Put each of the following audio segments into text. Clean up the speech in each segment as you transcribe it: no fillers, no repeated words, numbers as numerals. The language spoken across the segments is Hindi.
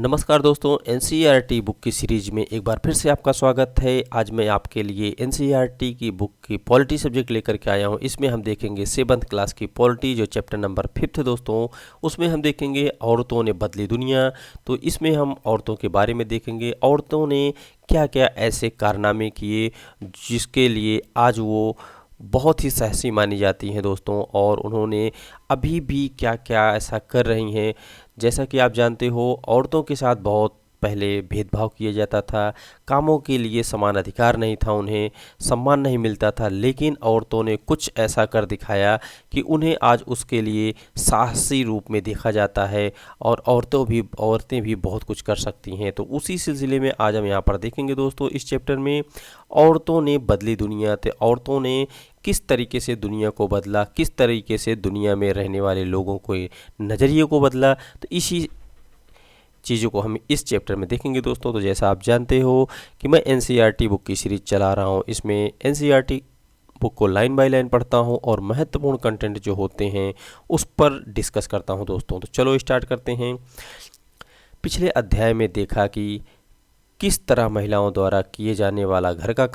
नमस्कार दोस्तों, एनसीईआरटी बुक की सीरीज में एक बार फिर से आपका स्वागत है। आज मैं आपके लिए एनसीईआरटी की बुक की पॉलिटी सब्जेक्ट लेकर के आया हूं। इसमें हम देखेंगे 7th क्लास की पॉलिटी जो चैप्टर नंबर 5 है दोस्तों। उसमें हम देखेंगे औरतों ने बदली दुनिया। तो इसमें हम औरतों के बारे में देखेंगे, औरतों ने क्या क्या ऐसे कारनामे किए जिसके लिए आज वो बहुत ही साहसी मानी जाती हैं दोस्तों, और उन्होंने अभी भी क्या क्या ऐसा कर रही हैं। जैसा कि आप जानते हो, औरतों के साथ बहुत पहले भेदभाव किया जाता था, कामों के लिए समान अधिकार नहीं था, उन्हें सम्मान नहीं मिलता था, लेकिन औरतों ने कुछ ऐसा कर दिखाया कि उन्हें आज उसके लिए साहसी रूप में देखा जाता है, और औरतें भी बहुत कुछ कर सकती हैं। तो उसी सिलसिले में आज हम यहाँ पर देखेंगे दोस्तों, इस चैप्टर में औरतों ने बदली दुनिया। तो औरतों ने किस तरीके से दुनिया को बदला, किस तरीके से दुनिया में रहने वाले लोगों को नज़रिए को बदला, तो इसी चीज़ों को हम इस चैप्टर में देखेंगे दोस्तों। तो जैसा आप जानते हो कि मैं एनसीईआरटी बुक की सीरीज चला रहा हूँ, इसमें एनसीईआरटी बुक को लाइन बाय लाइन पढ़ता हूँ और महत्वपूर्ण कंटेंट जो होते हैं उस पर डिस्कस करता हूँ दोस्तों। तो चलो स्टार्ट करते हैं। पिछले अध्याय में देखा कि किस तरह महिलाओं द्वारा किए जाने वाला घर का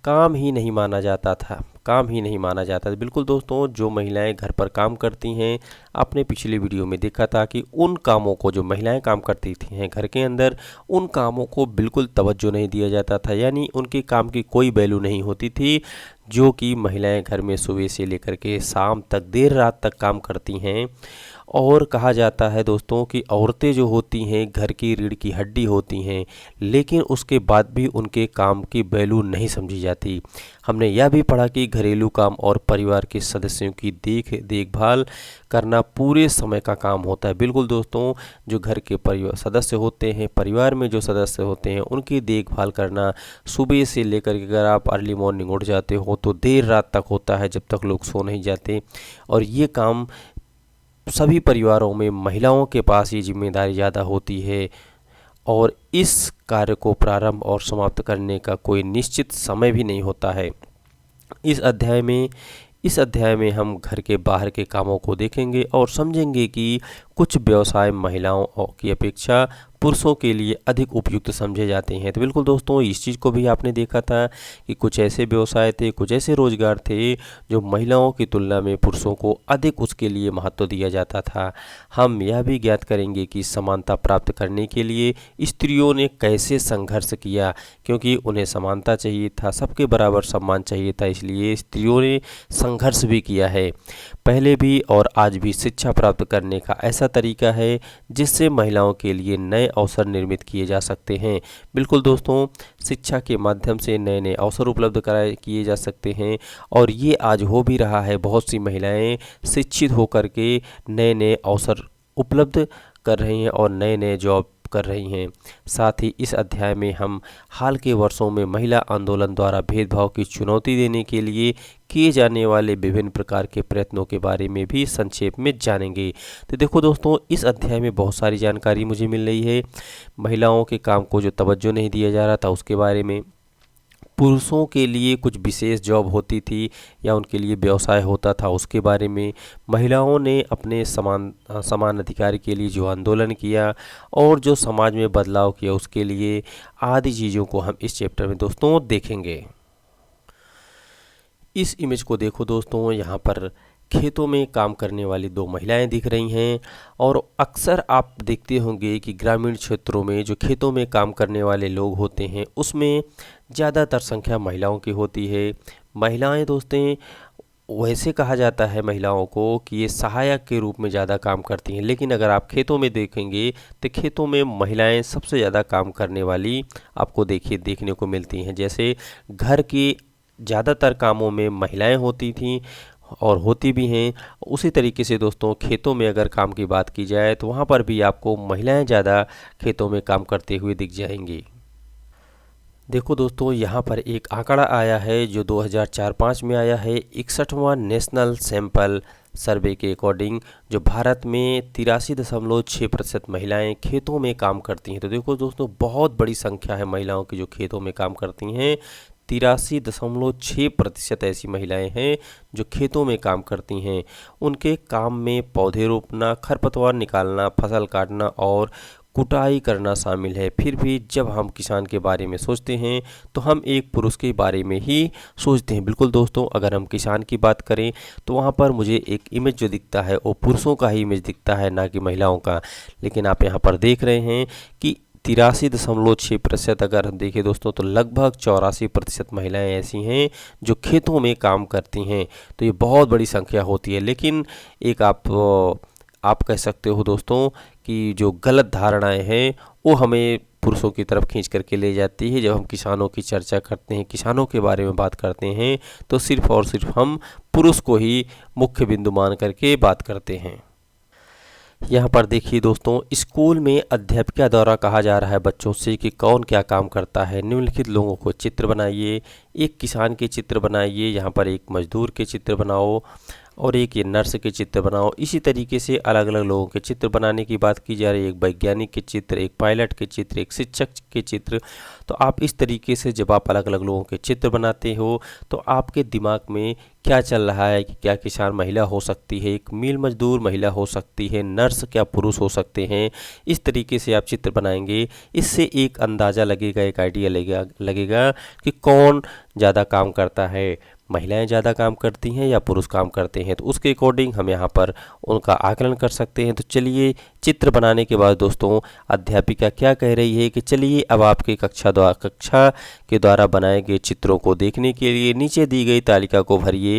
काम ही नहीं माना जाता था, काम ही नहीं माना जाता था। बिल्कुल दोस्तों, जो महिलाएं घर पर काम करती हैं, आपने पिछले वीडियो में देखा था कि उन कामों को जो महिलाएं काम करती थी हैं घर के अंदर, उन कामों को बिल्कुल तवज्जो नहीं दिया जाता था, यानी उनके काम की कोई वैल्यू नहीं होती थी। जो कि महिलाएं घर में सुबह से लेकर के शाम तक देर रात तक काम करती हैं, और कहा जाता है दोस्तों कि औरतें जो होती हैं घर की रीढ़ की हड्डी होती हैं, लेकिन उसके बाद भी उनके काम की वैल्यू नहीं समझी जाती। हमने यह भी पढ़ा कि घरेलू काम और परिवार के सदस्यों की देखभाल करना पूरे समय का काम होता है। बिल्कुल दोस्तों, जो घर के परिवार सदस्य होते हैं, परिवार में जो सदस्य होते हैं, उनकी देखभाल करना सुबह से लेकर के, अगर आप अर्ली मॉर्निंग उठ जाते हो तो देर रात तक होता है, जब तक लोग सो नहीं जाते। और ये काम सभी परिवारों में महिलाओं के पास ये जिम्मेदारी ज़्यादा होती है, और इस कार्य को प्रारंभ और समाप्त करने का कोई निश्चित समय भी नहीं होता है। इस अध्याय में हम घर के बाहर के कामों को देखेंगे और समझेंगे कि कुछ व्यवसाय महिलाओं की अपेक्षा पुरुषों के लिए अधिक उपयुक्त समझे जाते हैं। तो बिल्कुल दोस्तों, इस चीज़ को भी आपने देखा था कि कुछ ऐसे व्यवसाय थे, कुछ ऐसे रोजगार थे जो महिलाओं की तुलना में पुरुषों को अधिक उसके लिए महत्व दिया जाता था। हम यह भी ज्ञात करेंगे कि समानता प्राप्त करने के लिए स्त्रियों ने कैसे संघर्ष किया, क्योंकि उन्हें समानता चाहिए था, सबके बराबर सम्मान चाहिए था, इसलिए स्त्रियों ने संघर्ष भी किया है। पहले भी और आज भी शिक्षा प्राप्त करने का ऐसा तरीका है जिससे महिलाओं के लिए नए अवसर निर्मित किए जा सकते हैं। बिल्कुल दोस्तों, शिक्षा के माध्यम से नए नए अवसर उपलब्ध किए जा सकते हैं, और ये आज हो भी रहा है। बहुत सी महिलाएं शिक्षित होकर के नए नए अवसर उपलब्ध कर रही हैं और नए नए जॉब कर रही हैं। साथ ही इस अध्याय में हम हाल के वर्षों में महिला आंदोलन द्वारा भेदभाव की चुनौती देने के लिए किए जाने वाले विभिन्न प्रकार के प्रयत्नों के बारे में भी संक्षेप में जानेंगे। तो देखो दोस्तों, इस अध्याय में बहुत सारी जानकारी मुझे मिल रही है। महिलाओं के काम को जो तवज्जो नहीं दिया जा रहा था उसके बारे में, पुरुषों के लिए कुछ विशेष जॉब होती थी या उनके लिए व्यवसाय होता था उसके बारे में, महिलाओं ने अपने समान अधिकार के लिए जो आंदोलन किया और जो समाज में बदलाव किया उसके लिए, आदि चीज़ों को हम इस चैप्टर में दोस्तों देखेंगे। इस इमेज को देखो दोस्तों, यहाँ पर खेतों में काम करने वाली दो महिलाएं दिख रही हैं, और अक्सर आप देखते होंगे कि ग्रामीण क्षेत्रों में जो खेतों में काम करने वाले लोग होते हैं उसमें ज़्यादातर संख्या महिलाओं की होती है। महिलाएं दोस्तों, वैसे कहा जाता है महिलाओं को कि ये सहायक के रूप में ज़्यादा काम करती हैं, लेकिन अगर आप खेतों में देखेंगे तो खेतों में महिलाएं सबसे ज़्यादा काम करने वाली आपको देखने को मिलती हैं। जैसे घर के ज़्यादातर कामों में महिलाएं होती थीं और होती भी हैं, उसी तरीके से दोस्तों खेतों में अगर काम की बात की जाए तो वहाँ पर भी आपको महिलाएं ज़्यादा खेतों में काम करते हुए दिख जाएंगी। देखो दोस्तों, यहाँ पर एक आंकड़ा आया है जो 2004-05 में आया है। 61वां नेशनल सैंपल सर्वे के अकॉर्डिंग जो भारत में 83.6% महिलाएं खेतों में काम करती हैं। तो देखो दोस्तों, बहुत बड़ी संख्या है महिलाओं की जो खेतों में काम करती हैं। 83.6% ऐसी महिलाएं हैं जो खेतों में काम करती हैं। उनके काम में पौधे रोपना, खरपतवार निकालना, फसल काटना और कुटाई करना शामिल है। फिर भी जब हम किसान के बारे में सोचते हैं तो हम एक पुरुष के बारे में ही सोचते हैं। बिल्कुल दोस्तों, अगर हम किसान की बात करें तो वहाँ पर मुझे एक इमेज जो दिखता है वो पुरुषों का ही इमेज दिखता है, ना कि महिलाओं का। लेकिन आप यहाँ पर देख रहे हैं कि 83.6% अगर हम देखें दोस्तों तो लगभग 84% महिलाएं ऐसी हैं जो खेतों में काम करती हैं। तो ये बहुत बड़ी संख्या होती है। लेकिन एक आप कह सकते हो दोस्तों कि जो गलत धारणाएं हैं वो हमें पुरुषों की तरफ खींच करके ले जाती है। जब हम किसानों की चर्चा करते हैं, किसानों के बारे में बात करते हैं, तो सिर्फ और सिर्फ हम पुरुष को ही मुख्य बिंदु मान करके बात करते हैं। यहाँ पर देखिए दोस्तों, स्कूल में अध्यापिका द्वारा कहा जा रहा है बच्चों से कि कौन क्या काम करता है। निम्नलिखित लोगों को चित्र बनाइए। एक किसान के चित्र बनाइए, यहाँ पर एक मजदूर के चित्र बनाओ और एक ये नर्स के चित्र बनाओ। इसी तरीके से अलग अलग लोगों के चित्र बनाने की बात की जा रही है। एक वैज्ञानिक के चित्र, एक पायलट के चित्र, एक शिक्षक के चित्र। तो आप इस तरीके से जब आप अलग अलग लोगों के चित्र बनाते हो तो आपके दिमाग में क्या चल रहा है कि क्या किसान महिला हो सकती है, एक मिल मजदूर महिला हो सकती है, नर्स क्या पुरुष हो सकते हैं। इस तरीके से आप चित्र बनाएंगे। इससे एक अंदाज़ा लगेगा, एक आइडिया लगेगा कि कौन ज़्यादा काम करता है, महिलाएं ज़्यादा काम करती हैं या पुरुष काम करते हैं। तो उसके अकॉर्डिंग हम यहाँ पर उनका आकलन कर सकते हैं। तो चलिए, चित्र बनाने के बाद दोस्तों अध्यापिका क्या कह रही है कि चलिए अब आपके कक्षा के द्वारा बनाए गए चित्रों को देखने के लिए नीचे दी गई तालिका को भरिए।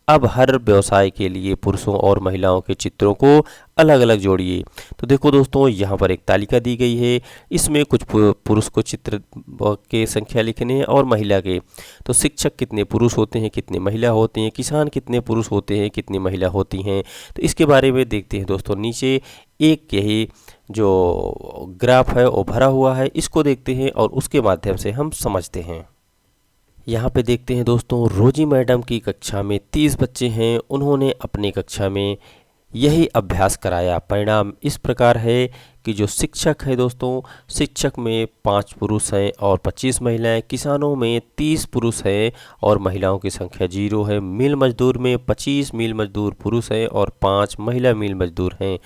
अब हर व्यवसाय के लिए पुरुषों और महिलाओं के चित्रों को अलग अलग जोड़िए। तो देखो दोस्तों, यहाँ पर एक तालिका दी गई है। इसमें कुछ पुरुष को चित्र के संख्या लिखने हैं और महिला के। तो शिक्षक कितने पुरुष होते हैं, कितने महिला होते हैं, किसान कितने पुरुष होते हैं, कितनी महिला होती हैं। तो इसके बारे में देखते हैं दोस्तों। नीचे एक यही जो ग्राफ है वो भरा हुआ है, इसको देखते हैं और उसके माध्यम से हम समझते हैं। यहाँ पे देखते हैं दोस्तों, रोजी मैडम की कक्षा में 30 बच्चे हैं। उन्होंने अपनी कक्षा में यही अभ्यास कराया। परिणाम इस प्रकार है कि जो शिक्षक है दोस्तों, शिक्षक में 5 पुरुष हैं और 25 महिलाएं। किसानों में 30 पुरुष हैं और महिलाओं की संख्या 0 है। मिल मजदूर में 25 मिल मजदूर पुरुष हैं और 5 महिला मिल मजदूर हैं।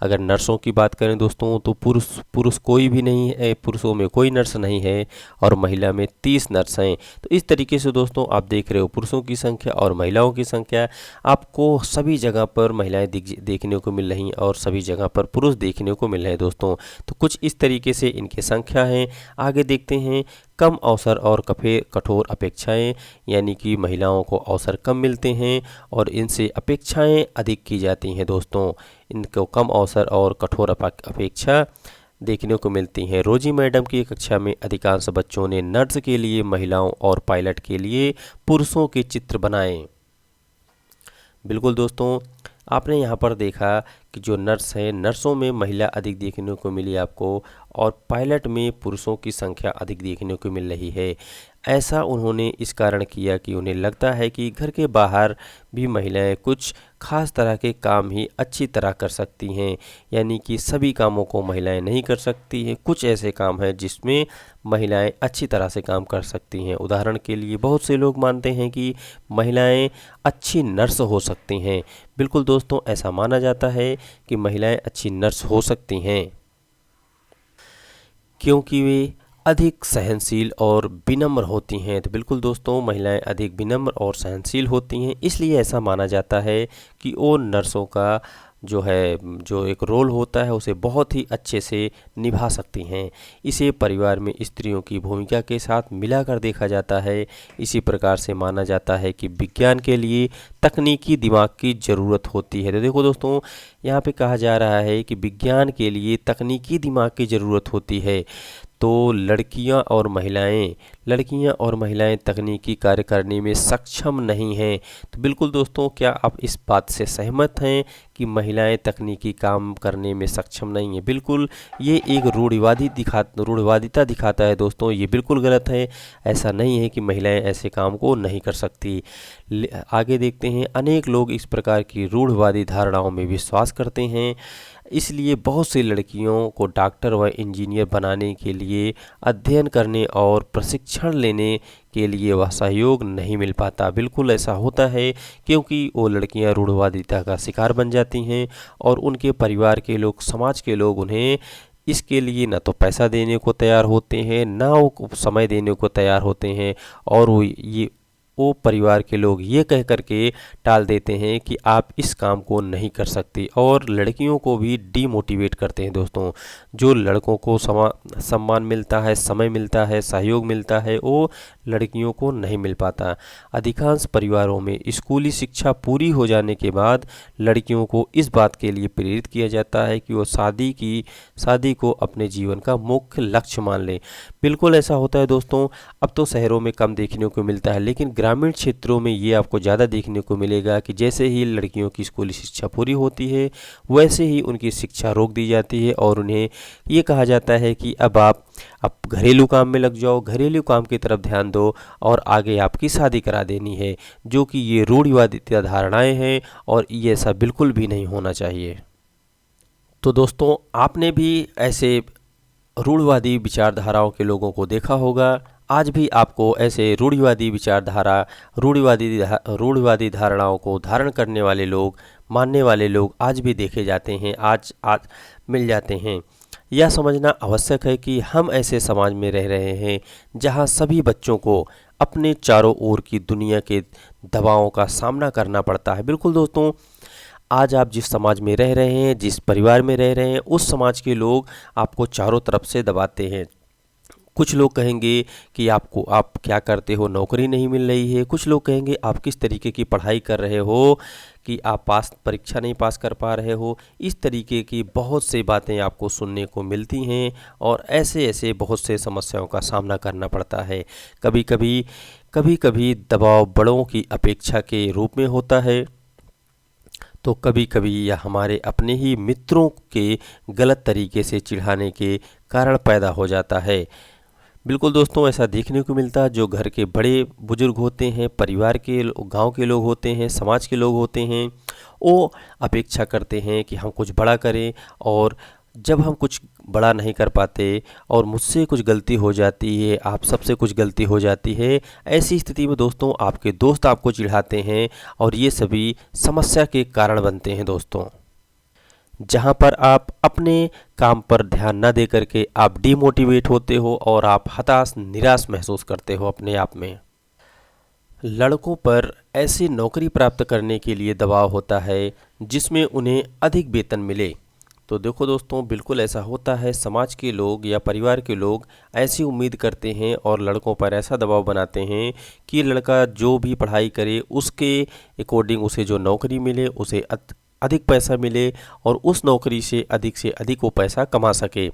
अगर नर्सों की बात करें दोस्तों तो पुरुष कोई भी नहीं है, पुरुषों में कोई नर्स नहीं है और महिला में 30 नर्स हैं। तो इस तरीके से दोस्तों आप देख रहे हो पुरुषों की संख्या और महिलाओं की संख्या। आपको सभी जगह पर महिलाएं देखने को मिल रही और सभी जगह पर पुरुष देखने को मिल रहे हैं दोस्तों। तो कुछ इस तरीके से इनकी संख्या है। आगे देखते हैं, कम अवसर और कठोर अपेक्षाएं, यानी कि महिलाओं को अवसर कम मिलते हैं और इनसे अपेक्षाएं अधिक की जाती हैं दोस्तों। इनको कम अवसर और कठोर अपेक्षा देखने को मिलती हैं। रोजी मैडम की कक्षा में अधिकांश बच्चों ने नर्स के लिए महिलाओं और पायलट के लिए पुरुषों के चित्र बनाए। बिल्कुल दोस्तों, आपने यहाँ पर देखा कि जो नर्स हैं, नर्सों में महिला अधिक देखने को मिली आपको और पायलट में पुरुषों की संख्या अधिक देखने को मिल रही है। ऐसा उन्होंने इस कारण किया कि उन्हें लगता है कि घर के बाहर भी महिलाएं कुछ खास तरह के काम ही अच्छी तरह कर सकती हैं, यानी कि सभी कामों को महिलाएं नहीं कर सकती हैं। कुछ ऐसे काम हैं जिसमें महिलाएं अच्छी तरह से काम कर सकती हैं। उदाहरण के लिए बहुत से लोग मानते हैं कि महिलाएं अच्छी नर्स हो सकती हैं। बिल्कुल दोस्तों, ऐसा माना जाता है कि महिलाएं अच्छी नर्स हो सकती हैं क्योंकि वे अधिक सहनशील और विनम्र होती हैं। तो बिल्कुल दोस्तों, महिलाएं अधिक विनम्र और सहनशील होती हैं, इसलिए ऐसा माना जाता है कि वो नर्सों का जो एक रोल होता है उसे बहुत ही अच्छे से निभा सकती हैं। इसे परिवार में स्त्रियों की भूमिका के साथ मिलाकर देखा जाता है। इसी प्रकार से माना जाता है कि विज्ञान के लिए तकनीकी दिमाग की ज़रूरत होती है। तो देखो दोस्तों, यहाँ पे कहा जा रहा है कि विज्ञान के लिए तकनीकी दिमाग की ज़रूरत होती है। तो लड़कियां और महिलाएं तकनीकी कार्य करने में सक्षम नहीं हैं। तो बिल्कुल दोस्तों, क्या आप इस बात से सहमत हैं कि महिलाएं तकनीकी काम करने में सक्षम नहीं हैं? बिल्कुल, ये एक रूढ़िवादिता दिखाता है दोस्तों। ये बिल्कुल गलत है। ऐसा नहीं है कि महिलाएं ऐसे काम को नहीं कर सकती। आगे देखते हैं, अनेक लोग इस प्रकार की रूढ़िवादी धारणाओं में विश्वास करते हैं, इसलिए बहुत सी लड़कियों को डॉक्टर व इंजीनियर बनाने के लिए अध्ययन करने और प्रशिक्षण लेने के लिए वह सहयोग नहीं मिल पाता। बिल्कुल ऐसा होता है क्योंकि वो लड़कियां रूढ़िवादिता का शिकार बन जाती हैं और उनके परिवार के लोग, समाज के लोग उन्हें इसके लिए ना तो पैसा देने को तैयार होते हैं, ना वो समय देने को तैयार होते हैं, और वो परिवार के लोग ये कह कर के टाल देते हैं कि आप इस काम को नहीं कर सकती, और लड़कियों को भी डीमोटिवेट करते हैं दोस्तों। जो लड़कों को सम्मान मिलता है, समय मिलता है, सहयोग मिलता है, वो लड़कियों को नहीं मिल पाता। अधिकांश परिवारों में स्कूली शिक्षा पूरी हो जाने के बाद लड़कियों को इस बात के लिए प्रेरित किया जाता है कि वो शादी को अपने जीवन का मुख्य लक्ष्य मान लें। बिल्कुल ऐसा होता है दोस्तों। अब तो शहरों में कम देखने को मिलता है, लेकिन ग्रामीण क्षेत्रों में ये आपको ज़्यादा देखने को मिलेगा कि जैसे ही लड़कियों की स्कूली शिक्षा पूरी होती है, वैसे ही उनकी शिक्षा रोक दी जाती है और उन्हें ये कहा जाता है कि अब घरेलू काम में लग जाओ, घरेलू काम की तरफ ध्यान दो, और आगे आपकी शादी करा देनी है, जो कि ये रूढ़िवादी धारणाएं हैं, और ये ऐसा बिल्कुल भी नहीं होना चाहिए। तो दोस्तों, आपने भी ऐसे रूढ़िवादी विचारधाराओं के लोगों को देखा होगा। आज भी आपको ऐसे रूढ़िवादी धारणाओं को धारण करने वाले लोग, मानने वाले लोग आज भी देखे जाते हैं, आज मिल जाते हैं। यह समझना आवश्यक है कि हम ऐसे समाज में रह रहे हैं जहां सभी बच्चों को अपने चारों ओर की दुनिया के दबावों का सामना करना पड़ता है। बिल्कुल दोस्तों, आज आप जिस समाज में रह रहे हैं, जिस परिवार में रह रहे हैं, उस समाज के लोग आपको चारों तरफ से दबाते हैं। कुछ लोग कहेंगे कि आप क्या करते हो, नौकरी नहीं मिल रही है। कुछ लोग कहेंगे आप किस तरीके की पढ़ाई कर रहे हो कि आप परीक्षा नहीं पास कर पा रहे हो। इस तरीके की बहुत सी बातें आपको सुनने को मिलती हैं, और ऐसे बहुत से समस्याओं का सामना करना पड़ता है। कभी कभी दबाव बड़ों की अपेक्षा के रूप में होता है, तो कभी कभी यह हमारे अपने ही मित्रों के गलत तरीके से चिढ़ाने के कारण पैदा हो जाता है। बिल्कुल दोस्तों, ऐसा देखने को मिलता है। जो घर के बड़े बुजुर्ग होते हैं, परिवार के गांव के लोग होते हैं, समाज के लोग होते हैं, वो अपेक्षा करते हैं कि हम कुछ बड़ा करें, और जब हम कुछ बड़ा नहीं कर पाते और मुझसे कुछ गलती हो जाती है, आप सबसे कुछ गलती हो जाती है, ऐसी स्थिति में दोस्तों आपके दोस्त आपको चिढ़ाते हैं, और ये सभी समस्या के कारण बनते हैं दोस्तों। जहाँ पर आप अपने काम पर ध्यान न दे करके आप डीमोटिवेट होते हो, और आप हताश निराश महसूस करते हो अपने आप में। लड़कों पर ऐसी नौकरी प्राप्त करने के लिए दबाव होता है जिसमें उन्हें अधिक वेतन मिले। तो देखो दोस्तों, बिल्कुल ऐसा होता है। समाज के लोग या परिवार के लोग ऐसी उम्मीद करते हैं और लड़कों पर ऐसा दबाव बनाते हैं कि लड़का जो भी पढ़ाई करे उसके अकॉर्डिंग उसे जो नौकरी मिले, उसे अधिक पैसा मिले, और उस नौकरी से अधिक वो पैसा कमा सके।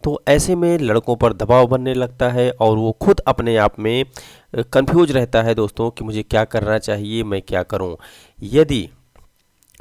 तो ऐसे में लड़कों पर दबाव बनने लगता है, और वो खुद अपने आप में कंफ्यूज रहता है दोस्तों कि मुझे क्या करना चाहिए, मैं क्या करूं।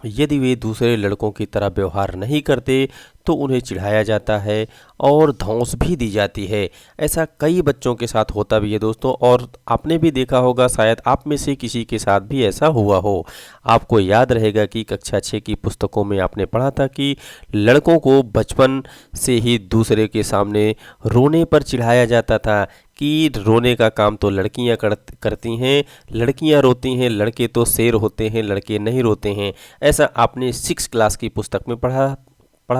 यदि वे दूसरे लड़कों की तरह व्यवहार नहीं करते तो उन्हें चिढ़ाया जाता है और धौंस भी दी जाती है। ऐसा कई बच्चों के साथ होता भी है दोस्तों, और आपने भी देखा होगा, शायद आप में से किसी के साथ भी ऐसा हुआ हो। आपको याद रहेगा कि कक्षा 6 की पुस्तकों में आपने पढ़ा था कि लड़कों को बचपन से ही दूसरे के सामने रोने पर चिढ़ाया जाता था कि रोने का काम तो लड़कियां करती हैं, लड़कियां रोती हैं, लड़के तो शेर होते हैं, लड़के नहीं रोते हैं। ऐसा आपने 6 क्लास की पुस्तक में पढ़ा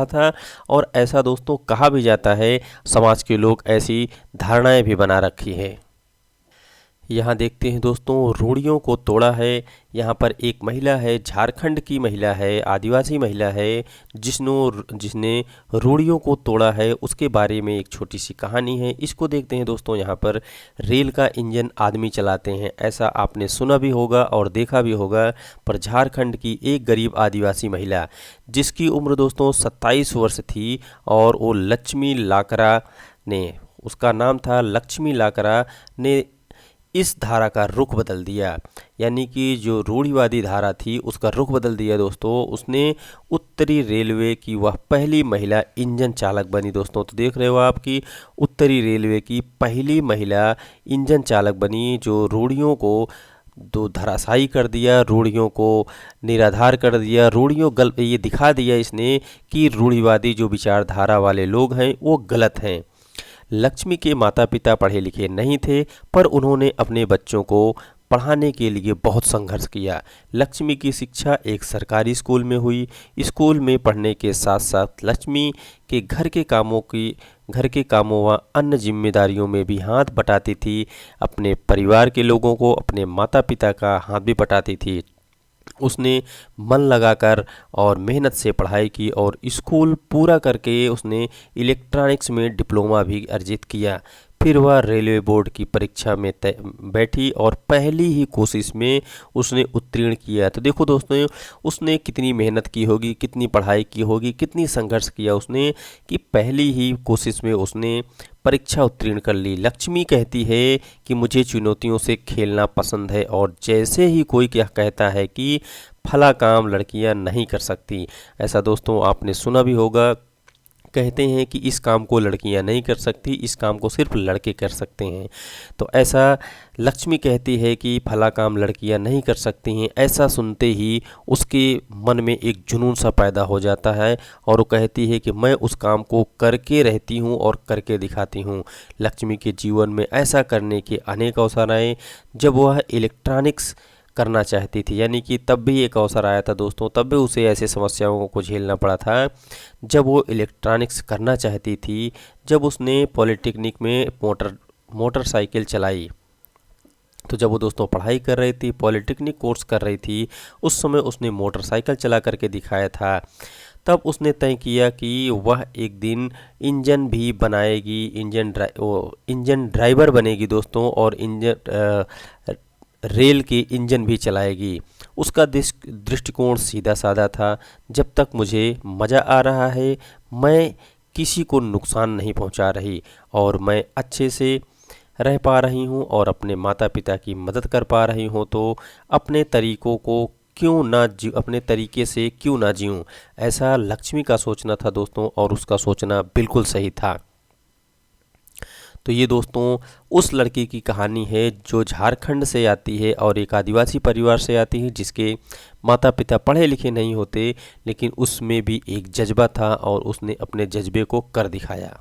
था, और ऐसा दोस्तों कहा भी जाता है। समाज के लोग ऐसी धारणाएं भी बना रखी है। यहाँ देखते हैं दोस्तों, रूढ़ियों को तोड़ा है। यहाँ पर एक महिला है, झारखंड की महिला है, आदिवासी महिला है, जिसने रूढ़ियों को तोड़ा है। उसके बारे में एक छोटी सी कहानी है, इसको देखते हैं दोस्तों। यहाँ पर रेल का इंजन आदमी चलाते हैं, ऐसा आपने सुना भी होगा और देखा भी होगा। पर झारखंड की एक गरीब आदिवासी महिला, जिसकी उम्र दोस्तों 27 वर्ष थी, और वो उसका नाम था लक्ष्मी लाकरा ने इस धारा का रुख बदल दिया। यानी कि जो रूढ़िवादी धारा थी उसका रुख बदल दिया दोस्तों। उसने उत्तरी रेलवे की वह पहली महिला इंजन चालक बनी दोस्तों। तो देख रहे हो आप कि उत्तरी रेलवे की पहली महिला इंजन चालक बनी, जो रूढ़ियों को धराशायी कर दिया, रूढ़ियों को निराधार कर दिया, ये दिखा दिया इसने कि रूढ़िवादी जो विचारधारा वाले लोग हैं वो गलत हैं। लक्ष्मी के माता पिता पढ़े लिखे नहीं थे, पर उन्होंने अपने बच्चों को पढ़ाने के लिए बहुत संघर्ष किया। लक्ष्मी की शिक्षा एक सरकारी स्कूल में हुई। स्कूल में पढ़ने के साथ साथ लक्ष्मी के घर के कामों व अन्य जिम्मेदारियों में भी हाथ बटाती थी। अपने परिवार के लोगों को, अपने माता पिता का हाथ भी बटाती थी। उसने मन लगाकर और मेहनत से पढ़ाई की और स्कूल पूरा करके उसने इलेक्ट्रॉनिक्स में डिप्लोमा भी अर्जित किया। फिर वह रेलवे बोर्ड की परीक्षा में बैठी और पहली ही कोशिश में उसने उत्तीर्ण किया। तो देखो दोस्तों, उसने कितनी मेहनत की होगी, कितनी पढ़ाई की होगी, कितनी संघर्ष किया उसने कि पहली ही कोशिश में उसने परीक्षा उत्तीर्ण कर ली। लक्ष्मी कहती है कि मुझे चुनौतियों से खेलना पसंद है, और जैसे ही कोई क्या कहता है कि फला काम लड़कियां नहीं कर सकती, ऐसा दोस्तों आपने सुना भी होगा। कहते हैं कि इस काम को लड़कियां नहीं कर सकती, इस काम को सिर्फ लड़के कर सकते हैं। तो ऐसा लक्ष्मी कहती है कि फला काम लड़कियां नहीं कर सकती हैं। ऐसा सुनते ही उसके मन में एक जुनून सा पैदा हो जाता है और वो कहती है कि मैं उस काम को करके रहती हूँ और करके दिखाती हूँ। लक्ष्मी के जीवन में ऐसा करने के अनेक अवसर आए। जब वह इलेक्ट्रॉनिक्स करना चाहती थी, यानी कि तब भी एक अवसर आया था दोस्तों, तब भी उसे ऐसे समस्याओं को झेलना पड़ा था। जब वो इलेक्ट्रॉनिक्स करना चाहती थी, जब उसने पॉलिटेक्निक में मोटरसाइकिल चलाई, तो जब वो दोस्तों पढ़ाई कर रही थी, पॉलिटेक्निक कोर्स कर रही थी, उस समय उसने मोटरसाइकिल चला करके दिखाया था। तब उसने तय किया कि वह एक दिन इंजन भी बनाएगी, इंजन ड्राइवर बनेगी दोस्तों, और रेल के इंजन भी चलाएगी। उसका दृष्टिकोण सीधा साधा था। जब तक मुझे मज़ा आ रहा है, मैं किसी को नुकसान नहीं पहुंचा रही और मैं अच्छे से रह पा रही हूं और अपने माता पिता की मदद कर पा रही हूं, तो अपने तरीके से क्यों ना जीऊं। ऐसा लक्ष्मी का सोचना था दोस्तों, और उसका सोचना बिल्कुल सही था। तो ये दोस्तों उस लड़की की कहानी है जो झारखंड से आती है और एक आदिवासी परिवार से आती है, जिसके माता पिता पढ़े लिखे नहीं होते, लेकिन उसमें भी एक जज्बा था और उसने अपने जज्बे को कर दिखाया।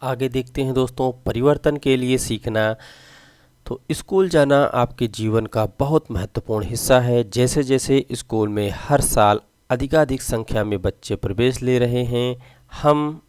आगे देखते हैं दोस्तों, परिवर्तन के लिए सीखना। तो स्कूल जाना आपके जीवन का बहुत महत्वपूर्ण हिस्सा है। जैसे जैसे स्कूल में हर साल अधिकाधिक संख्या में बच्चे प्रवेश ले रहे हैं, हम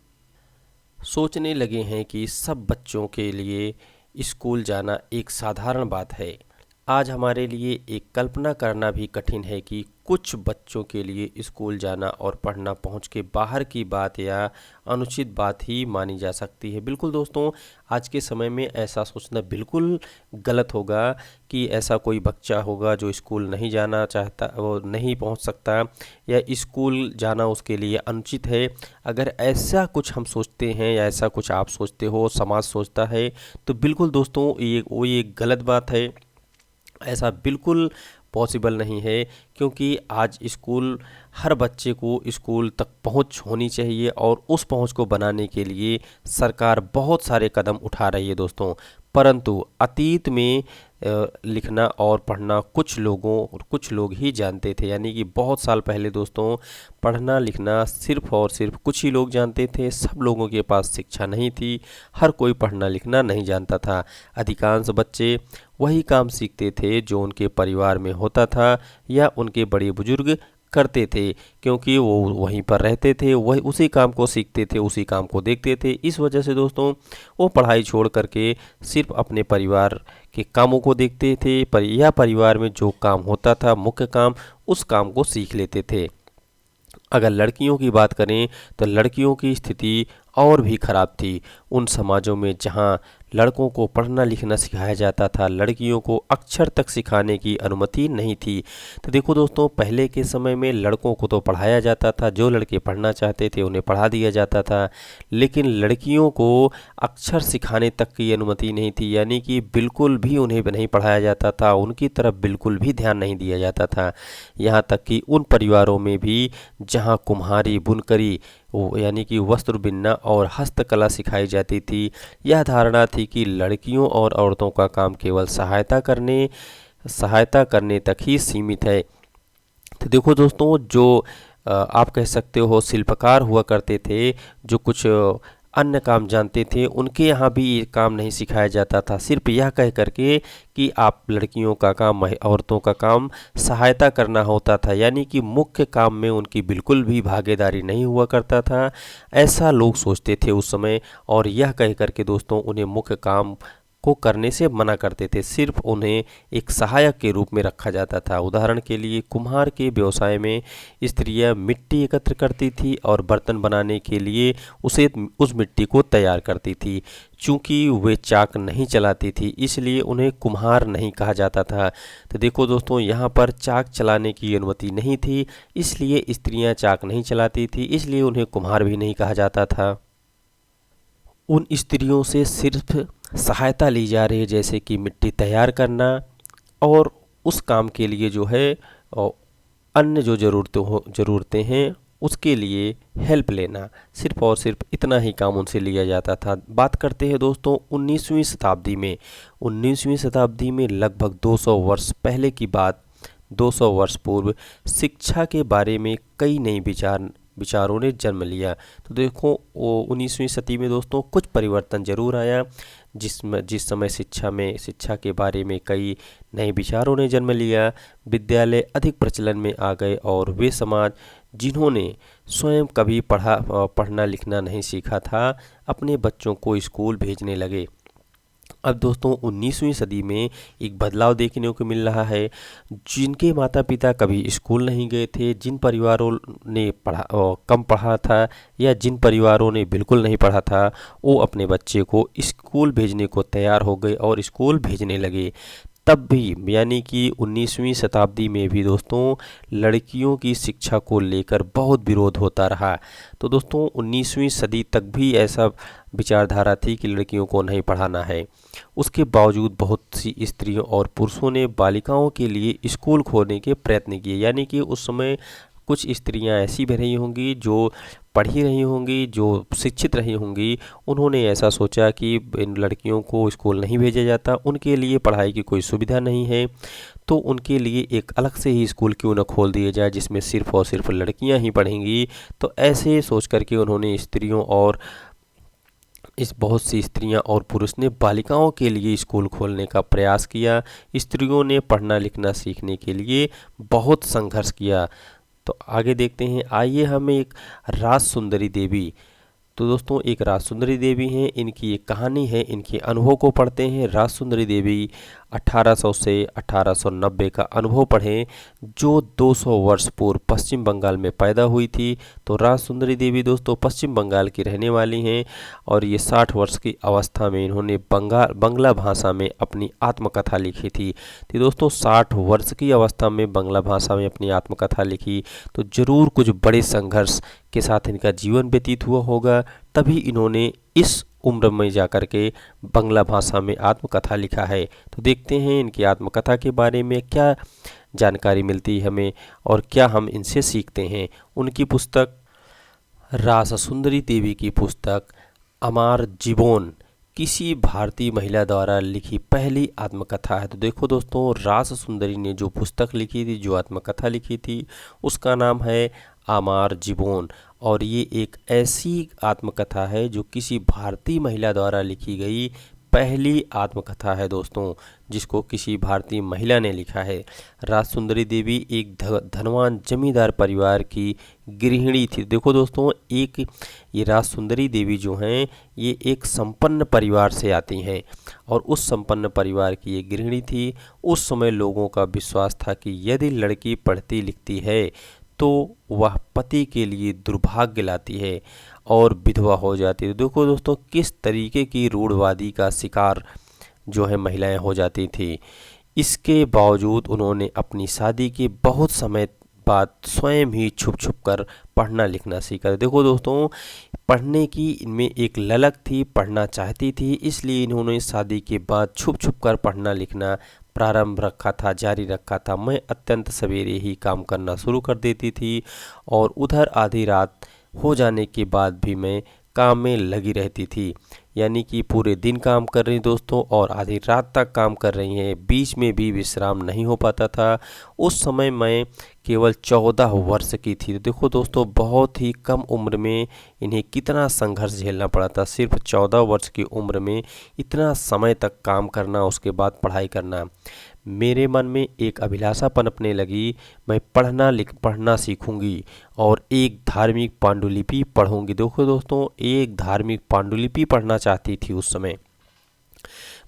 सोचने लगे हैं कि सब बच्चों के लिए स्कूल जाना एक साधारण बात है। आज हमारे लिए एक कल्पना करना भी कठिन है कि कुछ बच्चों के लिए स्कूल जाना और पढ़ना पहुंच के बाहर की बात या अनुचित बात ही मानी जा सकती है। बिल्कुल दोस्तों, आज के समय में ऐसा सोचना बिल्कुल गलत होगा कि ऐसा कोई बच्चा होगा जो स्कूल नहीं जाना चाहता, वो नहीं पहुंच सकता, या स्कूल जाना उसके लिए अनुचित है। अगर ऐसा कुछ हम सोचते हैं या ऐसा कुछ आप सोचते हो, समाज सोचता है, तो बिल्कुल दोस्तों ये गलत बात है। ऐसा बिल्कुल पॉसिबल नहीं है, क्योंकि आज हर बच्चे को स्कूल तक पहुंच होनी चाहिए, और उस पहुंच को बनाने के लिए सरकार बहुत सारे कदम उठा रही है दोस्तों। परंतु अतीत में लिखना और पढ़ना कुछ लोग ही जानते थे, यानी कि बहुत साल पहले दोस्तों पढ़ना लिखना सिर्फ और सिर्फ कुछ ही लोग जानते थे। सब लोगों के पास शिक्षा नहीं थी, हर कोई पढ़ना लिखना नहीं जानता था। अधिकांश बच्चे वही काम सीखते थे जो उनके परिवार में होता था या उनके बड़े बुजुर्ग करते थे, क्योंकि वो वहीं पर रहते थे, वही उसी काम को सीखते थे, उसी काम को देखते थे। इस वजह से दोस्तों वो पढ़ाई छोड़ करके सिर्फ अपने परिवार के कामों को देखते थे, या परिवार में जो काम होता था मुख्य काम, उस काम को सीख लेते थे। अगर लड़कियों की बात करें तो लड़कियों की स्थिति और भी ख़राब थी। उन समाजों में जहां लड़कों को पढ़ना लिखना सिखाया जाता था, लड़कियों को अक्षर तक सिखाने की अनुमति नहीं थी। तो देखो दोस्तों, पहले के समय में लड़कों को तो पढ़ाया जाता था, जो लड़के पढ़ना चाहते थे उन्हें पढ़ा दिया जाता था, लेकिन लड़कियों को अक्षर सिखाने तक की अनुमति नहीं थी, यानी कि बिल्कुल भी उन्हें नहीं पढ़ाया जाता था, उनकी तरफ बिल्कुल भी ध्यान नहीं दिया जाता था। यहाँ तक कि उन परिवारों में भी जहाँ कुम्हारी, बुनकरी, यानी कि वस्त्र बिनना और हस्तकला सिखाई जाती थी, यह धारणा थी कि लड़कियों और औरतों का काम केवल सहायता करने तक ही सीमित है। तो देखो दोस्तों, जो आप कह सकते हो शिल्पकार हुआ करते थे, जो कुछ अन्य काम जानते थे उनके यहाँ भी ये काम नहीं सिखाया जाता था। सिर्फ यह कह करके कि आप लड़कियों का काम, औरतों का काम सहायता करना होता था, यानी कि मुख्य काम में उनकी बिल्कुल भी भागीदारी नहीं हुआ करता था। ऐसा लोग सोचते थे उस समय, और यह कह करके दोस्तों उन्हें मुख्य काम को करने से मना करते थे। सिर्फ उन्हें एक सहायक के रूप में रखा जाता था। उदाहरण के लिए कुम्हार के व्यवसाय में स्त्रियां मिट्टी एकत्र करती थी और बर्तन बनाने के लिए उस मिट्टी को तैयार करती थी। चूँकि वे चाक नहीं चलाती थी इसलिए उन्हें कुम्हार नहीं कहा जाता था। तो देखो दोस्तों, यहाँ पर चाक चलाने की अनुमति नहीं थी, इसलिए स्त्रियां चाक नहीं चलाती थी, इसलिए उन्हें कुम्हार भी नहीं कहा जाता था। उन स्त्रियों से सिर्फ सहायता ली जा रही है, जैसे कि मिट्टी तैयार करना और उस काम के लिए जो है अन्य जो ज़रूरतें हैं उसके लिए हेल्प लेना, सिर्फ और सिर्फ इतना ही काम उनसे लिया जाता था। बात करते हैं दोस्तों 19वीं शताब्दी में। 19वीं शताब्दी में लगभग 200 वर्ष पहले की बात, 200 वर्ष पूर्व शिक्षा के बारे में कई नए विचारों ने जन्म लिया। तो देखो 19वीं सदी में दोस्तों कुछ परिवर्तन जरूर आया, जिस समय शिक्षा के बारे में कई नए विचारों ने जन्म लिया। विद्यालय अधिक प्रचलन में आ गए और वे समाज जिन्होंने स्वयं कभी पढ़ना लिखना नहीं सीखा था अपने बच्चों को स्कूल भेजने लगे। अब दोस्तों 19वीं सदी में एक बदलाव देखने को मिल रहा है। जिनके माता पिता कभी स्कूल नहीं गए थे, जिन परिवारों ने कम पढ़ा था या जिन परिवारों ने बिल्कुल नहीं पढ़ा था, वो अपने बच्चे को स्कूल भेजने को तैयार हो गए और स्कूल भेजने लगे। तब भी यानी कि 19वीं शताब्दी में भी दोस्तों लड़कियों की शिक्षा को लेकर बहुत विरोध होता रहा। तो दोस्तों 19वीं सदी तक भी ऐसा विचारधारा थी कि लड़कियों को नहीं पढ़ाना है। उसके बावजूद बहुत सी स्त्रियों और पुरुषों ने बालिकाओं के लिए स्कूल खोलने के प्रयत्न किए। यानी कि उस समय कुछ स्त्रियां ऐसी भी रही होंगी जो पढ़ी रही होंगी, जो शिक्षित रही होंगी, उन्होंने ऐसा सोचा कि इन लड़कियों को स्कूल नहीं भेजा जाता, उनके लिए पढ़ाई की कोई सुविधा नहीं है, तो उनके लिए एक अलग से ही स्कूल क्यों न खोल दिया जाए जिसमें सिर्फ और सिर्फ लड़कियां ही पढ़ेंगी। तो ऐसे सोच करके उन्होंने बहुत सी स्त्रियां और पुरुष ने बालिकाओं के लिए स्कूल खोलने का प्रयास किया। स्त्रियों ने पढ़ना लिखना सीखने के लिए बहुत संघर्ष किया। तो आगे देखते हैं, आइए हम एक राज सुंदरी देवी, तो दोस्तों एक राज सुंदरी देवी हैं, इनकी एक कहानी है, इनके अनुभव को पढ़ते हैं। राज सुंदरी देवी 1800 से 1890 का अनुभव पढ़ें, जो 200 वर्ष पूर्व पश्चिम बंगाल में पैदा हुई थी। तो राज सुंदरी देवी दोस्तों पश्चिम बंगाल की रहने वाली हैं और ये 60 वर्ष की अवस्था में इन्होंने बंगला भाषा में अपनी आत्मकथा लिखी थी। तो दोस्तों 60 वर्ष की अवस्था में बंगला भाषा में अपनी आत्मकथा लिखी, तो ज़रूर कुछ बड़े संघर्ष के साथ इनका जीवन व्यतीत हुआ होगा, तभी इन्होंने इस उम्र में जाकर के बंगला भाषा में आत्मकथा लिखा है। तो देखते हैं इनकी आत्मकथा के बारे में क्या जानकारी मिलती है हमें और क्या हम इनसे सीखते हैं। उनकी पुस्तक राज सुंदरी देवी की पुस्तक अमार जीवन किसी भारतीय महिला द्वारा लिखी पहली आत्मकथा है। तो देखो दोस्तों राज सुंदरी ने जो पुस्तक लिखी थी, जो आत्मकथा लिखी थी, उसका नाम है अमार जीवन, और ये एक ऐसी आत्मकथा है जो किसी भारतीय महिला द्वारा लिखी गई पहली आत्मकथा है दोस्तों, जिसको किसी भारतीय महिला ने लिखा है। राज सुंदरी देवी एक धनवान जमींदार परिवार की गृहिणी थी। देखो दोस्तों ये राज सुंदरी देवी जो हैं ये एक संपन्न परिवार से आती हैं और उस संपन्न परिवार की ये गृहिणी थी। उस समय लोगों का विश्वास था कि यदि लड़की पढ़ती लिखती है तो वह पति के लिए दुर्भाग्य लाती है और विधवा हो जाती है। देखो दोस्तों किस तरीके की रूढ़वादी का शिकार जो है महिलाएं हो जाती थी। इसके बावजूद उन्होंने अपनी शादी के बहुत समय बाद स्वयं ही छुप छुप कर पढ़ना लिखना सीखा। देखो दोस्तों पढ़ने की इनमें एक ललक थी, पढ़ना चाहती थी, इसलिए इन्होंने शादी के बाद छुप छुप कर पढ़ना लिखना प्रारंभ रखा था, जारी रखा था। मैं अत्यंत सवेरे ही काम करना शुरू कर देती थी और उधर आधी रात हो जाने के बाद भी मैं काम में लगी रहती थी। यानी कि पूरे दिन काम कर रही दोस्तों और आधी रात तक काम कर रही हैं, बीच में भी विश्राम नहीं हो पाता था। उस समय मैं केवल 14 वर्ष की थी। तो देखो दोस्तों, बहुत ही कम उम्र में इन्हें कितना संघर्ष झेलना पड़ा था। सिर्फ 14 वर्ष की उम्र में इतना समय तक काम करना, उसके बाद पढ़ाई करना। मेरे मन में एक अभिलाषा पनपने लगी, मैं पढ़ना सीखूंगी और एक धार्मिक पांडुलिपि पढ़ूंगी। देखो दोस्तों, एक धार्मिक पांडुलिपि पढ़ना चाहती थी। उस समय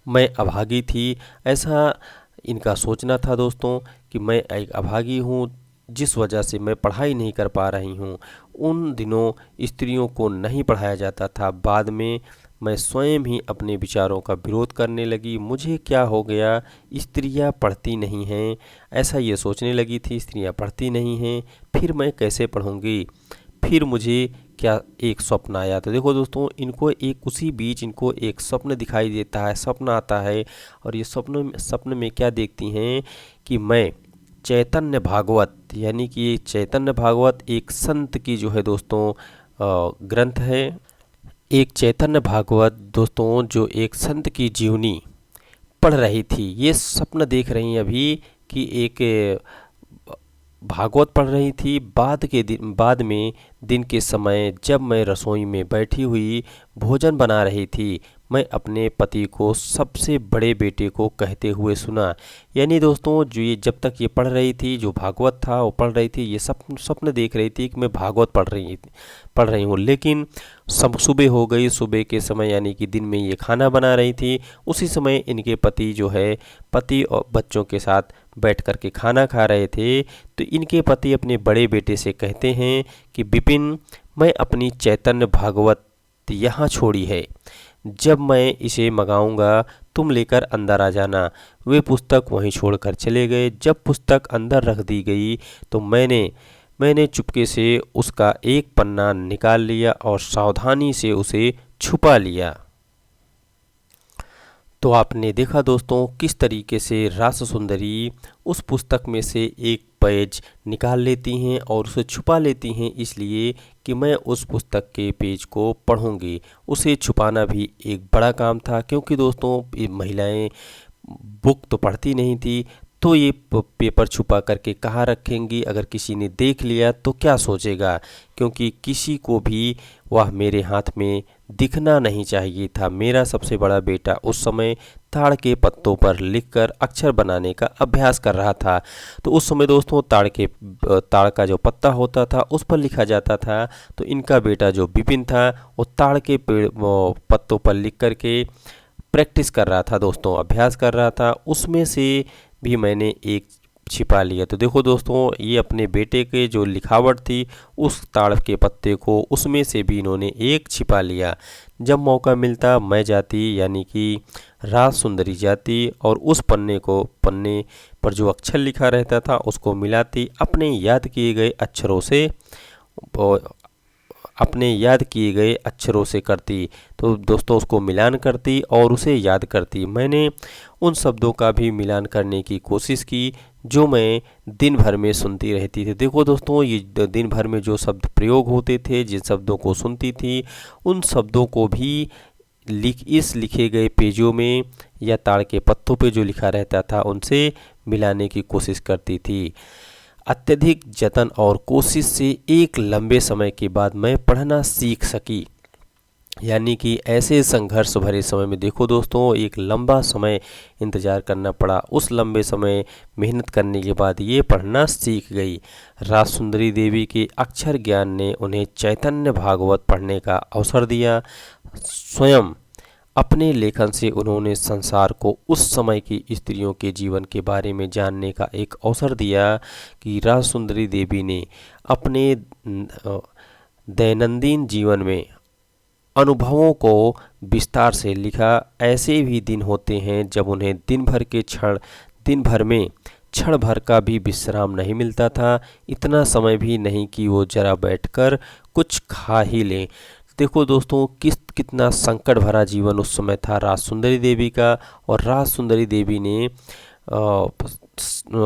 मैं अभागी थी, ऐसा इनका सोचना था दोस्तों कि मैं एक अभागी हूँ, जिस वजह से मैं पढ़ाई नहीं कर पा रही हूँ। उन दिनों स्त्रियों को नहीं पढ़ाया जाता था। बाद में मैं स्वयं ही अपने विचारों का विरोध करने लगी। मुझे क्या हो गया, स्त्रियां पढ़ती नहीं हैं, ऐसा ये सोचने लगी थी। स्त्रियां पढ़ती नहीं हैं, फिर मैं कैसे पढ़ूंगी। फिर मुझे क्या एक स्वप्न आया। तो देखो दोस्तों, इनको एक उसी बीच इनको एक स्वप्न दिखाई देता है, स्वप्न आता है। और ये स्वप्न में क्या देखती हैं कि मैं चैतन्य भागवत, यानी कि ये चैतन्य भागवत एक संत की जो है दोस्तों ग्रंथ है। एक चैतन्य भागवत दोस्तों जो एक संत की जीवनी पढ़ रही थी। ये स्वप्न देख रही हैं अभी कि एक भागवत पढ़ रही थी। बाद में दिन के समय जब मैं रसोई में बैठी हुई भोजन बना रही थी, मैं अपने पति को सबसे बड़े बेटे को कहते हुए सुना। यानी दोस्तों, जो ये जब तक ये पढ़ रही थी, जो भागवत था वो पढ़ रही थी, ये स्वप्न देख रही थी कि मैं भागवत पढ़ रही हूँ। लेकिन सुबह हो गई। सुबह के समय यानी कि दिन में ये खाना बना रही थी। उसी समय इनके पति और बच्चों के साथ बैठ कर के खाना खा रहे थे। तो इनके पति अपने बड़े बेटे से कहते हैं कि विपिन, मैं अपनी चैतन्य भागवत यहाँ छोड़ी है, जब मैं इसे मंगाऊंगा तुम लेकर अंदर आ जाना। वे पुस्तक वहीं छोड़कर चले गए। जब पुस्तक अंदर रख दी गई तो मैंने चुपके से उसका एक पन्ना निकाल लिया और सावधानी से उसे छुपा लिया। तो आपने देखा दोस्तों किस तरीके से रास सुंदरी उस पुस्तक में से एक पेज निकाल लेती हैं और उसे छुपा लेती हैं, इसलिए कि मैं उस पुस्तक के पेज को पढ़ूंगी। उसे छुपाना भी एक बड़ा काम था, क्योंकि दोस्तों ये महिलाएं बुक तो पढ़ती नहीं थी, तो ये पेपर छुपा करके कहाँ रखेंगी। अगर किसी ने देख लिया तो क्या सोचेगा, क्योंकि किसी को भी वह मेरे हाथ में दिखना नहीं चाहिए था। मेरा सबसे बड़ा बेटा उस समय ताड़ के पत्तों पर लिखकर अक्षर बनाने का अभ्यास कर रहा था। तो उस समय दोस्तों ताड़ का जो पत्ता होता था उस पर लिखा जाता था। तो इनका बेटा जो विपिन था वो ताड़ के पत्तों पर लिख करके प्रैक्टिस कर रहा था दोस्तों, अभ्यास कर रहा था। उसमें से भी मैंने एक छिपा लिया। तो देखो दोस्तों, ये अपने बेटे के जो लिखावट थी उस ताड़ के पत्ते को, उसमें से भी इन्होंने एक छिपा लिया। जब मौका मिलता मैं जाती, यानी कि रास सुंदरी जाती और उस पन्ने पर जो अक्षर लिखा रहता था उसको मिलाती, अपने याद किए गए अक्षरों से करती। तो दोस्तों उसको मिलान करती और उसे याद करती। मैंने उन शब्दों का भी मिलान करने की कोशिश की जो मैं दिन भर में सुनती रहती थी। देखो दोस्तों, ये दिन भर में जो शब्द प्रयोग होते थे, जिन शब्दों को सुनती थी, उन शब्दों को भी लिखे गए पेजों में या ताड़ के पत्तों पे जो लिखा रहता था उनसे मिलाने की कोशिश करती थी। अत्यधिक जतन और कोशिश से एक लंबे समय के बाद मैं पढ़ना सीख सकी। यानी कि ऐसे संघर्ष भरे समय में देखो दोस्तों, एक लंबा समय इंतज़ार करना पड़ा। उस लंबे समय मेहनत करने के बाद ये पढ़ना सीख गई। रास सुंदरी देवी के अक्षर ज्ञान ने उन्हें चैतन्य भागवत पढ़ने का अवसर दिया। स्वयं अपने लेखन से उन्होंने संसार को उस समय की स्त्रियों के जीवन के बारे में जानने का एक अवसर दिया कि रास सुंदरी देवी ने अपने दैनंदिन जीवन में अनुभवों को विस्तार से लिखा। ऐसे भी दिन होते हैं जब उन्हें दिन भर में क्षण भर का भी विश्राम नहीं मिलता था, इतना समय भी नहीं कि वो जरा बैठकर कुछ खा ही लें। देखो दोस्तों, कितना संकट भरा जीवन उस समय था रास सुंदरी देवी का। और रास सुंदरी देवी ने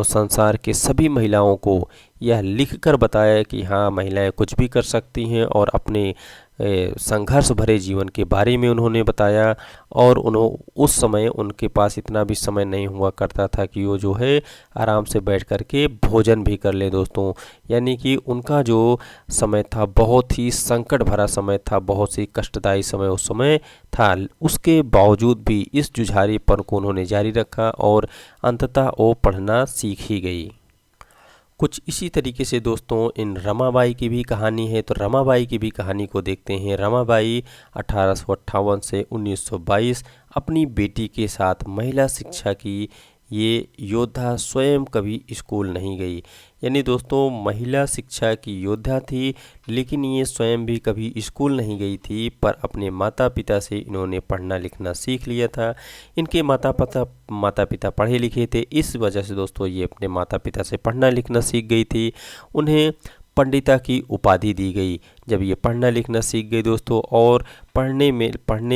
संसार के सभी महिलाओं को यह लिखकर बताया कि हाँ, महिलाएं कुछ भी कर सकती हैं और अपने संघर्ष भरे जीवन के बारे में उन्होंने बताया। और उस समय उनके पास इतना भी समय नहीं हुआ करता था कि वो जो है आराम से बैठ कर के भोजन भी कर ले दोस्तों। यानी कि उनका जो समय था बहुत ही संकट भरा समय था, बहुत ही कष्टदायी समय उस समय था। उसके बावजूद भी इस जुझारूपन को उन्होंने जारी रखा और अंततः वो पढ़ना सीख ही गई। कुछ इसी तरीके से दोस्तों इन रमाबाई की भी कहानी है, तो रमाबाई की भी कहानी को देखते हैं। रमाबाई 1858 से 1922 अपनी बेटी के साथ महिला शिक्षा की ये योद्धा स्वयं कभी स्कूल नहीं गई। यानी दोस्तों महिला शिक्षा की योद्धा थी, लेकिन ये स्वयं भी कभी स्कूल नहीं गई थी, पर अपने माता पिता से इन्होंने पढ़ना लिखना सीख लिया था। इनके माता पिता पढ़े लिखे थे, इस वजह से दोस्तों ये अपने माता पिता से पढ़ना लिखना सीख गई थी। उन्हें पंडिता की उपाधि दी गई जब ये पढ़ना लिखना सीख गई दोस्तों। और पढ़ने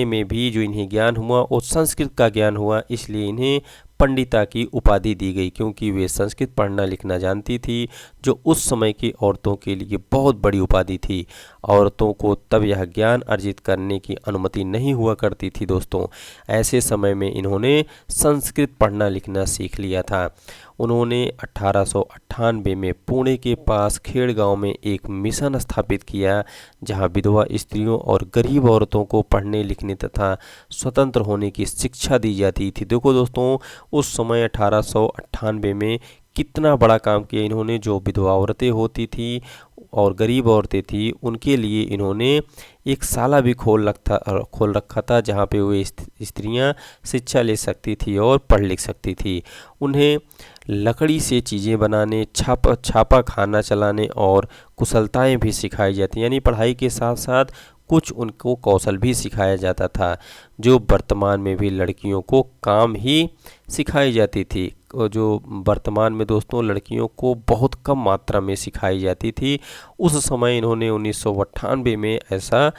में भी जो इन्हें ज्ञान हुआ वो संस्कृत का ज्ञान हुआ, इसलिए इन्हें पंडिता की उपाधि दी गई, क्योंकि वे संस्कृत पढ़ना लिखना जानती थी, जो उस समय की औरतों के लिए बहुत बड़ी उपाधि थी। औरतों को तब यह ज्ञान अर्जित करने की अनुमति नहीं हुआ करती थी दोस्तों। ऐसे समय में इन्होंने संस्कृत पढ़ना लिखना सीख लिया था। उन्होंने 1898 में पुणे के पास खेड़ गांव में एक मिशन स्थापित किया, जहां विधवा स्त्रियों और गरीब औरतों को पढ़ने लिखने तथा स्वतंत्र होने की शिक्षा दी जाती थी। देखो दोस्तों उस समय 1898 में कितना बड़ा काम किया इन्होंने। जो विधवा औरतें होती थी और गरीब औरतें थी, उनके लिए इन्होंने एक शाला भी खोल रखा था, जहाँ पे वे स्त्रियाँ शिक्षा ले सकती थी और पढ़ लिख सकती थी। उन्हें लकड़ी से चीज़ें बनाने, छापा खाना चलाने और कुशलताएं भी सिखाई जाती, यानी पढ़ाई के साथ साथ कुछ उनको कौशल भी सिखाया जाता था, जो वर्तमान में भी लड़कियों को काम ही सिखाई जाती थी। और जो वर्तमान में दोस्तों लड़कियों को बहुत कम मात्रा में सिखाई जाती थी, उस समय इन्होंने 1998 में ऐसा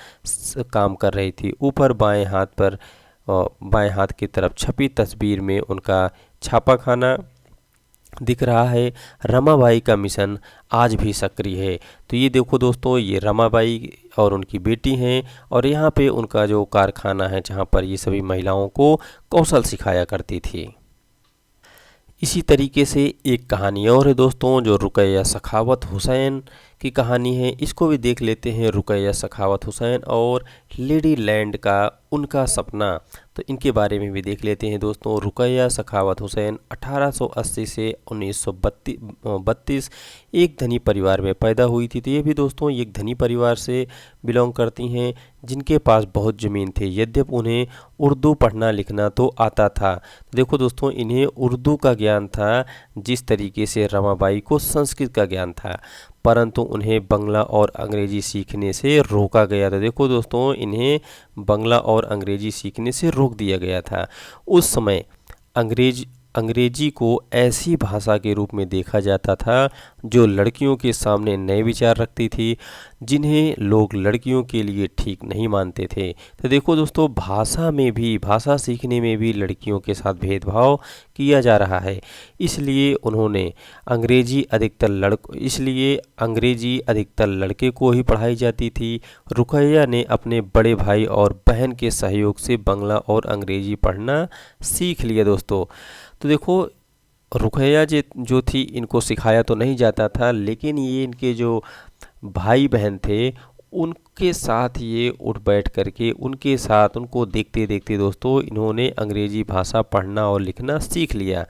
काम कर रही थी। ऊपर बाएं हाथ की तरफ छपी तस्वीर में उनका छापा खाना दिख रहा है। रमाबाई का मिशन आज भी सक्रिय है। तो ये देखो दोस्तों, ये रमाबाई और उनकी बेटी हैं, और यहाँ पे उनका जो कारखाना है जहाँ पर ये सभी महिलाओं को कौशल सिखाया करती थी। इसी तरीके से एक कहानी और है दोस्तों, जो रुकैया सखावत हुसैन की कहानी है। इसको भी देख लेते हैं। रुकैया सखावत हुसैन और लेडी लैंड का उनका सपना, तो इनके बारे में भी देख लेते हैं दोस्तों। रुकैया सखावत हुसैन 1880 से 1932 एक धनी परिवार में पैदा हुई थी। तो ये भी दोस्तों एक धनी परिवार से बिलोंग करती हैं, जिनके पास बहुत ज़मीन थे। यद्यपि उन्हें उर्दू पढ़ना लिखना तो आता था। देखो दोस्तों इन्हें उर्दू का ज्ञान था, जिस तरीके से रमाबाई को संस्कृत का ज्ञान था, परंतु उन्हें बंगला और अंग्रेजी सीखने से रोका गया था। देखो दोस्तों इन्हें बंगला और अंग्रेजी सीखने से रोक दिया गया था। उस समय अंग्रेजी को ऐसी भाषा के रूप में देखा जाता था जो लड़कियों के सामने नए विचार रखती थी, जिन्हें लोग लड़कियों के लिए ठीक नहीं मानते थे। तो देखो दोस्तों भाषा सीखने में भी लड़कियों के साथ भेदभाव किया जा रहा है। इसलिए अंग्रेजी अधिकतर लड़के को ही पढ़ाई जाती थी। रुकैया ने अपने बड़े भाई और बहन के सहयोग से बंगला और अंग्रेजी पढ़ना सीख लिया दोस्तों। तो देखो रुकैया जो थी, इनको सिखाया तो नहीं जाता था, लेकिन ये इनके जो भाई बहन थे उनके साथ ये उठ बैठ करके उनके साथ उनको देखते देखते दोस्तों इन्होंने अंग्रेजी भाषा पढ़ना और लिखना सीख लिया।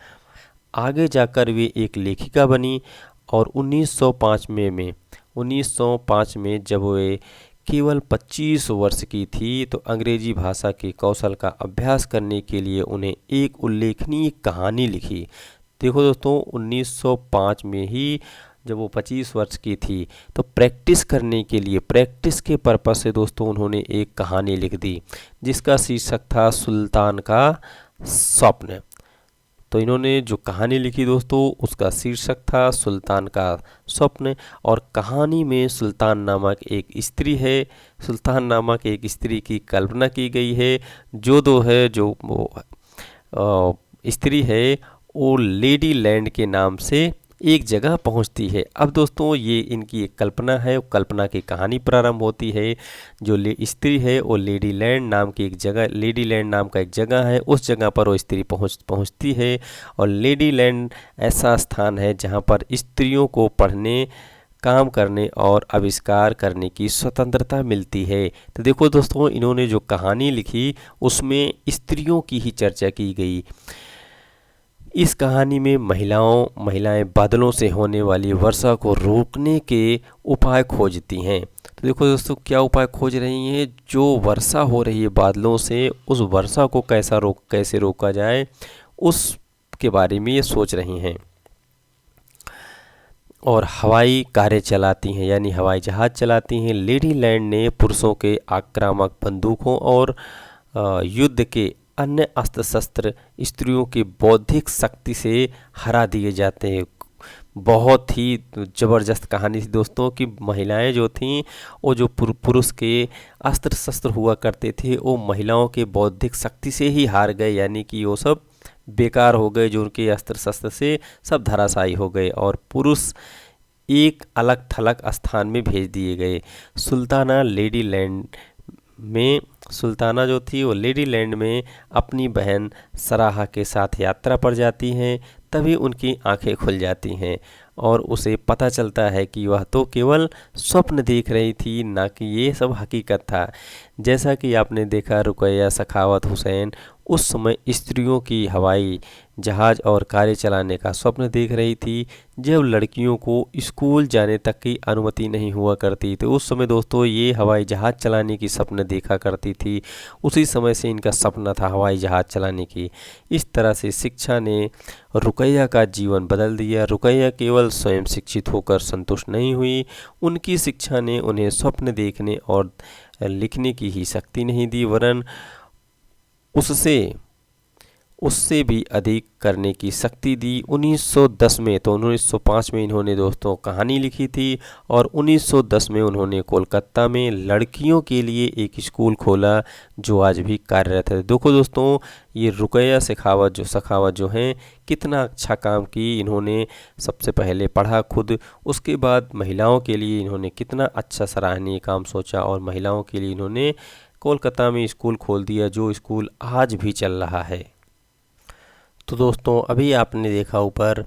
आगे जाकर वे एक लेखिका बनी और 1905 में जब वे केवल 25 वर्ष की थी, तो अंग्रेजी भाषा के कौशल का अभ्यास करने के लिए उन्हें एक उल्लेखनीय कहानी लिखी। देखो दोस्तों 1905 में ही जब वो 25 वर्ष की थी, तो प्रैक्टिस के पर्पस से दोस्तों उन्होंने एक कहानी लिख दी, जिसका शीर्षक था सुल्तान का स्वप्न। तो इन्होंने जो कहानी लिखी दोस्तों उसका शीर्षक था सुल्तान का स्वप्न। और कहानी में सुल्तान नामक एक स्त्री की कल्पना की गई है। स्त्री है वो लेडी लैंड के नाम से एक जगह पहुंचती है। अब दोस्तों ये इनकी एक कल्पना है, कल्पना की कहानी प्रारंभ होती है। जो स्त्री है वो लेडीलैंड नाम की एक जगह, लेडीलैंड नाम का एक जगह है, उस जगह पर वो स्त्री पहुंचती है। और लेडीलैंड ऐसा स्थान है जहां पर स्त्रियों को पढ़ने, काम करने और आविष्कार करने की स्वतंत्रता मिलती है। तो देखो दोस्तों, इन्होंने जो कहानी लिखी उसमें स्त्रियों की ही चर्चा की गई। इस कहानी में महिलाएं बादलों से होने वाली वर्षा को रोकने के उपाय खोजती हैं। तो देखो दोस्तों, क्या उपाय खोज रही हैं? जो वर्षा हो रही है बादलों से, उस वर्षा को कैसे रोका जाए, उसके बारे में ये सोच रही हैं। और हवाई कारें चलाती हैं, यानी हवाई जहाज़ चलाती हैं। लेडीलैंड ने पुरुषों के आक्रामक बंदूकों और युद्ध के अन्य अस्त्र शस्त्र स्त्रियों की बौद्धिक शक्ति से हरा दिए जाते हैं। बहुत ही ज़बरदस्त कहानी थी दोस्तों कि महिलाएं जो थीं वो जो पुरुष के अस्त्र शस्त्र हुआ करते थे वो महिलाओं के बौद्धिक शक्ति से ही हार गए, यानी कि वो सब बेकार हो गए। जो उनके अस्त्र शस्त्र से सब धराशायी हो गए और पुरुष एक अलग थलग स्थान में भेज दिए गए। सुल्ताना जो थी वो लेडीलैंड में अपनी बहन सराहा के साथ यात्रा पर जाती हैं। तभी उनकी आंखें खुल जाती हैं और उसे पता चलता है कि वह तो केवल स्वप्न देख रही थी, ना कि ये सब हकीकत था। जैसा कि आपने देखा, रुकैया सखावत हुसैन उस समय स्त्रियों की हवाई जहाज़ और कारें चलाने का स्वप्न देख रही थी, जब लड़कियों को स्कूल जाने तक की अनुमति नहीं हुआ करती। तो उस समय दोस्तों ये हवाई जहाज़ चलाने की स्वप्न देखा करती थी। उसी समय से इनका सपना था हवाई जहाज़ चलाने की। इस तरह से शिक्षा ने रुकैया का जीवन बदल दिया। रुकैया केवल स्वयं शिक्षित होकर संतुष्ट नहीं हुई, उनकी शिक्षा ने उन्हें स्वप्न देखने और लिखने की ही शक्ति नहीं दी, वरन उससे भी अधिक करने की शक्ति दी। 1910 में, तो 1905 में इन्होंने दोस्तों कहानी लिखी थी और 1910 में उन्होंने कोलकाता में लड़कियों के लिए एक स्कूल खोला जो आज भी कार्यरत है। देखो दोस्तों, ये रुकैया सखावत जो हैं कितना अच्छा काम की। इन्होंने सबसे पहले पढ़ा खुद, उसके बाद महिलाओं के लिए इन्होंने कितना अच्छा सराहनीय काम सोचा और महिलाओं के लिए इन्होंने कोलकाता में स्कूल खोल दिया, जो स्कूल आज भी चल रहा है। तो दोस्तों, अभी आपने देखा ऊपर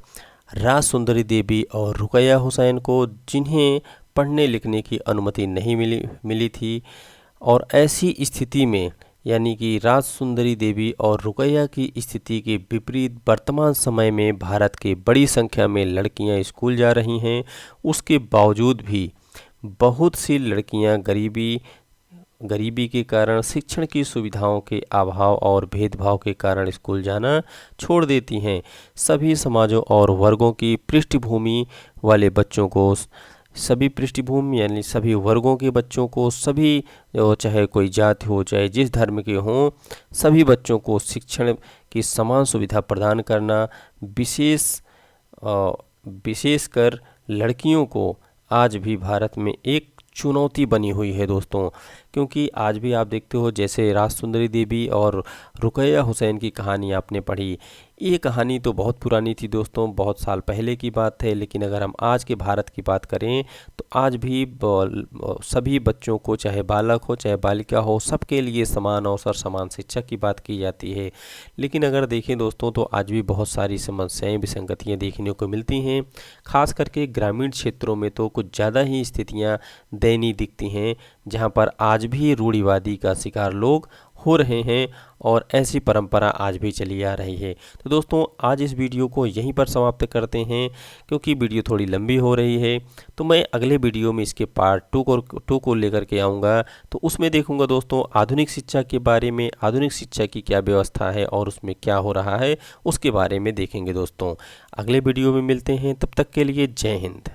राज सुंदरी देवी और रुकैया हुसैन को, जिन्हें पढ़ने लिखने की अनुमति नहीं मिली थी। और ऐसी स्थिति में, यानी कि राज सुंदरी देवी और रुकैया की स्थिति के विपरीत वर्तमान समय में भारत के बड़ी संख्या में लड़कियां स्कूल जा रही हैं। उसके बावजूद भी बहुत सी लड़कियां गरीबी के कारण, शिक्षण की सुविधाओं के अभाव और भेदभाव के कारण स्कूल जाना छोड़ देती हैं। सभी समाजों और वर्गों की पृष्ठभूमि वाले बच्चों को, सभी पृष्ठभूमि यानी सभी वर्गों के बच्चों को, सभी चाहे कोई जाति हो, चाहे जिस धर्म के हों, सभी बच्चों को शिक्षण की समान सुविधा प्रदान करना, विशेषकर लड़कियों को आज भी भारत में एक चुनौती बनी हुई है दोस्तों। क्योंकि आज भी आप देखते हो, जैसे राज सुंदरी देवी और रुकैया हुसैन की कहानी आपने पढ़ी, ये कहानी तो बहुत पुरानी थी दोस्तों, बहुत साल पहले की बात है। लेकिन अगर हम आज के भारत की बात करें तो आज भी सभी बच्चों को, चाहे बालक हो चाहे बालिका हो, सबके लिए समान अवसर, समान शिक्षा की बात की जाती है। लेकिन अगर देखें दोस्तों तो आज भी बहुत सारी समस्याएं, विसंगतियां देखने को मिलती हैं। खास करके ग्रामीण क्षेत्रों में तो कुछ ज़्यादा ही स्थितियां दयनीय दिखती हैं, जहां पर आज भी रूढ़िवादी का शिकार लोग हो रहे हैं और ऐसी परंपरा आज भी चली आ रही है। तो दोस्तों, आज इस वीडियो को यहीं पर समाप्त करते हैं, क्योंकि वीडियो थोड़ी लंबी हो रही है। तो मैं अगले वीडियो में इसके पार्ट 2 को लेकर के आऊँगा। तो उसमें देखूँगा दोस्तों आधुनिक शिक्षा के बारे में, आधुनिक शिक्षा की क्या व्यवस्था है और उसमें क्या हो रहा है, उसके बारे में देखेंगे दोस्तों। अगले वीडियो में मिलते हैं, तब तक के लिए जय हिंद।